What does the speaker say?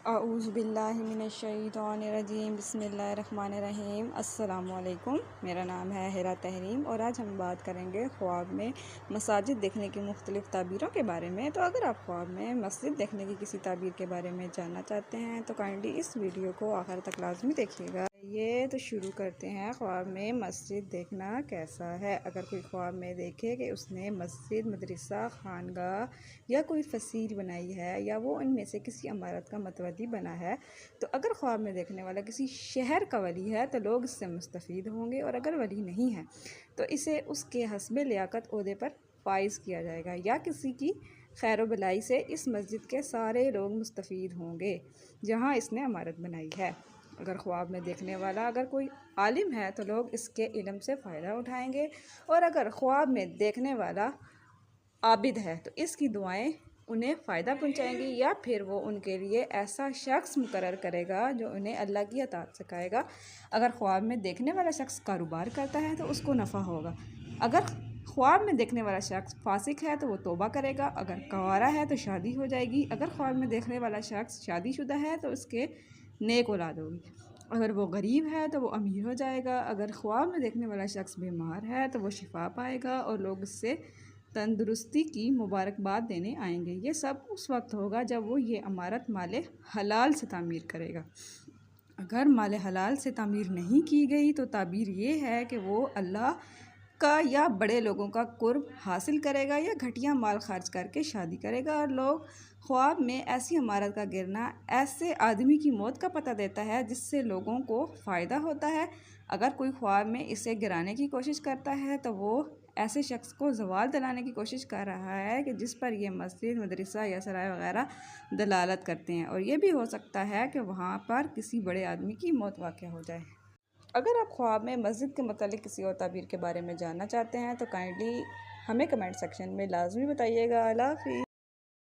औज़ु बिल्लाहि मिनश्शैतानिर्रजीम बिस्मिल्लाहिर्रहमानिर्रहीम। अस्सलामुअलैकुम। मेरा नाम है हिरा तहरीम और आज हम बात करेंगे ख्वाब में मसाजिद देखने की मुख्तलिफ़ ताबीरों के बारे में। तो अगर आप ख्वाब में मस्जिद देखने की किसी ताबीर के बारे में जानना चाहते हैं तो काइंडली इस वीडियो को आखिर तक लाजमी देखिएगा। ये तो शुरू करते हैं, ख्वाब में मस्जिद देखना कैसा है। अगर कोई ख्वाब में देखे कि उसने मस्जिद, मदरसा, खानगाह या कोई फसील बनाई है या वो इनमें से किसी इमारत का मतवली बना है, तो अगर ख्वाब में देखने वाला किसी शहर का वली है तो लोग इससे मुस्तफ़ीद होंगे, और अगर वली नहीं है तो इसे उसके हस्बे लियाकत ओहदे पर फाइज किया जाएगा या किसी की खैर भलाई से इस मस्जिद के सारे लोग मुस्तफ़ीद होंगे जहाँ इसने इमारत बनाई है। अगर ख्वाब में देखने वाला अगर कोई आलिम है तो लोग इसके इल्म से फ़ायदा उठाएंगे, और अगर ख्वाब में देखने वाला आबिद है तो इसकी दुआएं उन्हें फ़ायदा पहुंचाएंगी, या फिर वो उनके लिए ऐसा शख्स मुकर्रर करेगा जो उन्हें अल्लाह की अताअत सिखाएगा। अगर ख्वाब में देखने वाला शख्स कारोबार करता है तो उसको नफ़ा होगा। अगर ख्वाब में देखने वाला शख्स फासिक है तो वो तौबा करेगा। अगर कंवारा है तो शादी हो जाएगी। अगर ख्वाब में देखने वाला शख्स शादीशुदा है तो उसके नेक औलाद होगी। अगर वो गरीब है तो वो अमीर हो जाएगा। अगर ख्वाब में देखने वाला शख्स बीमार है तो वो शिफा पाएगा और लोग उससे तंदुरुस्ती की मुबारकबाद देने आएंगे। ये सब उस वक्त होगा जब वो ये इमारत माले हलाल से तामीर करेगा। अगर माले हलाल से तामीर नहीं की गई तो ताबीर ये है कि वो अल्लाह का या बड़े लोगों का कुर्ब हासिल करेगा या घटिया माल खर्च करके शादी करेगा। और लोग ख्वाब में ऐसी इमारत का गिरना ऐसे आदमी की मौत का पता देता है जिससे लोगों को फ़ायदा होता है। अगर कोई ख्वाब में इसे गिराने की कोशिश करता है तो वो ऐसे शख्स को ज़वाल दिलाने की कोशिश कर रहा है कि जिस पर यह मस्जिद, मदरसा या सराय वगैरह दलालत करते हैं, और ये भी हो सकता है कि वहाँ पर किसी बड़े आदमी की मौत वाक़या हो जाए। अगर आप ख्वाब में मस्जिद के मतलब किसी और ताबीर के बारे में जानना चाहते हैं तो काइंडली हमें कमेंट सेक्शन में लाजमी बताइएगा। अल्लाह हाफ़िज़।